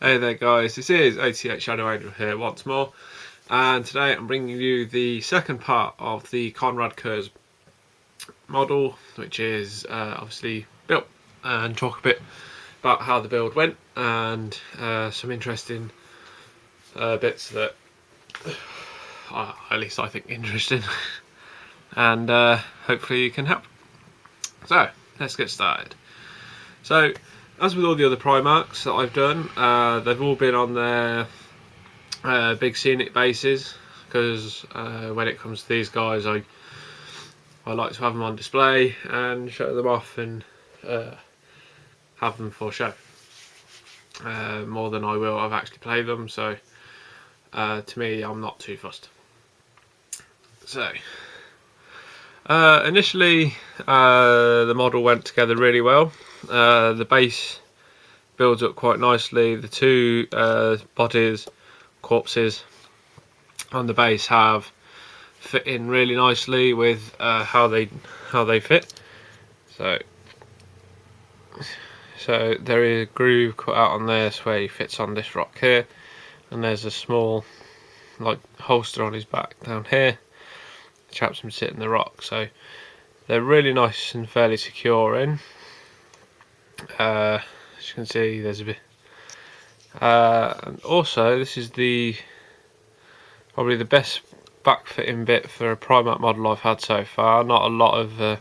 Hey there guys, this is 88 Shadow Angel here once more, and today I'm bringing you the second part of the Konrad Curze model, which is obviously built, and talk a bit about how the build went and some interesting bits that at least I think interesting and hopefully you can help. So let's get started. So as with all the other Primarchs that I've done, they've all been on their big scenic bases, because when it comes to these guys I like to have them on display and show them off and have them for show more than I will I've actually played them, so to me I'm not too fussed. So initially the model went together really well. The base builds up quite nicely. The two bodies, corpses on the base have fit in really nicely with how they fit. So there is a groove cut out on there where he fits on this rock here, and there's a small like holster on his back down here. The chap's been sitting the rock, so they're really nice and fairly secure in. As you can see, there's a bit. And also, this is probably the best back-fitting bit for a Primarch model I've had so far. Not a lot of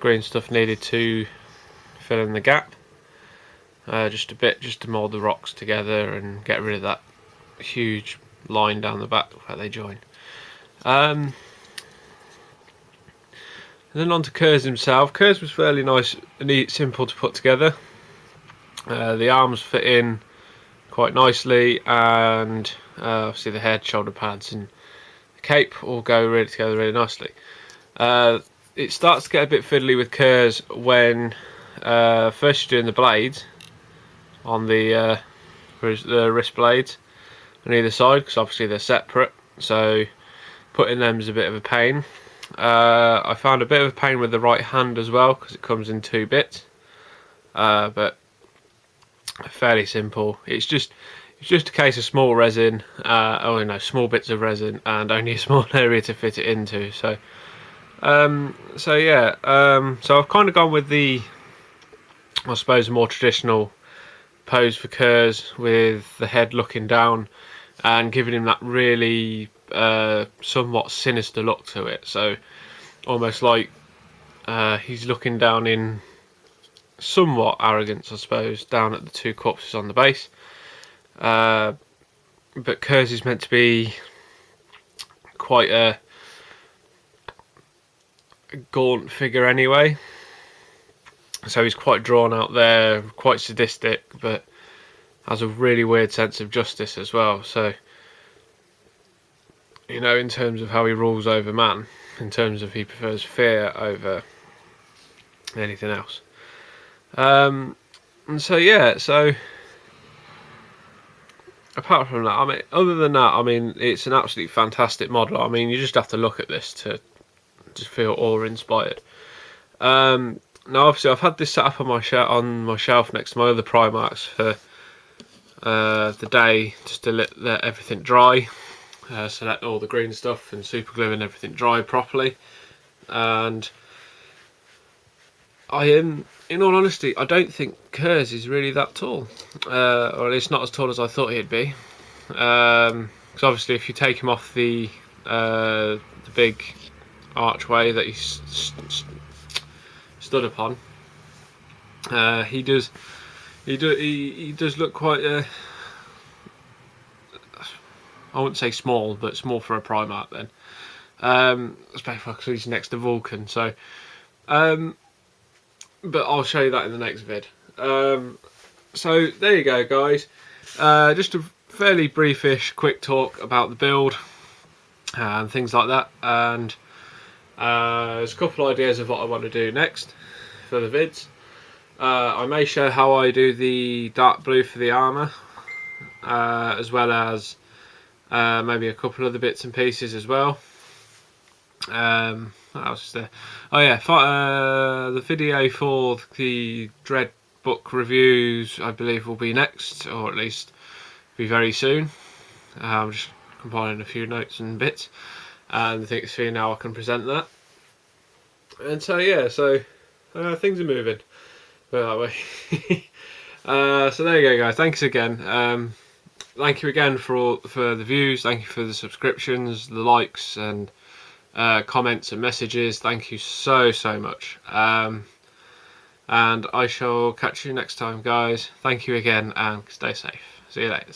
green stuff needed to fill in the gap. Just a bit, just to mould the rocks together and get rid of that huge line down the back where they join. And then on to Curze himself. Curze was fairly nice and simple to put together. The arms fit in quite nicely, and obviously the head, shoulder pads and the cape all go really together really nicely. It starts to get a bit fiddly with Curze when first you're doing the blades on the wrist blades on either side, because obviously they're separate, so putting them is a bit of a pain. I found a bit of a pain with the right hand as well, because it comes in two bits, but fairly simple. It's just a case of small resin, small bits of resin, and only a small area to fit it into. So yeah, so I've kind of gone with the, I suppose, more traditional pose for Curze, with the head looking down and giving him that really somewhat sinister look to it. So almost like he's looking down in somewhat arrogance, I suppose, down at the two corpses on the base. But Curze is meant to be quite a gaunt figure anyway, so he's quite drawn out there, quite sadistic, but has a really weird sense of justice as well. So, you know, in terms of how he rules over man, in terms of he prefers fear over anything else. And so yeah, so apart from that, I mean, other than that, I mean, it's an absolutely fantastic model. I mean, you just have to look at this to just feel awe-inspired. Now, obviously, I've had this set up on my shelf next to my other Primarchs for the day, just to let everything dry, so let all the green stuff and super glue and everything dry properly. And in all honesty, I don't think Curze is really that tall, or at least not as tall as I thought he'd be. Because obviously, if you take him off the big archway that he stood upon, he does look quite I wouldn't say small, but small for a Primarch then. Especially because he's next to Vulcan. So, but I'll show you that in the next vid. So there you go, guys. Just a fairly briefish, quick talk about the build and things like that. And there's a couple of ideas of what I want to do next for the vids. I may show how I do the dark blue for the armour, as well as maybe a couple other bits and pieces as well. What else is there? Oh yeah, the video for the Dread book reviews, I believe, will be next, or at least be very soon. I'm just compiling a few notes and bits, and I think it's for now I can present that. And so yeah, so things are moving, put it that way. So there you go, guys. Thanks again. Thank you again for the views. Thank you for the subscriptions, the likes, and comments and messages. Thank you so much. And I shall catch you next time, guys. Thank you again, and stay safe. See you later.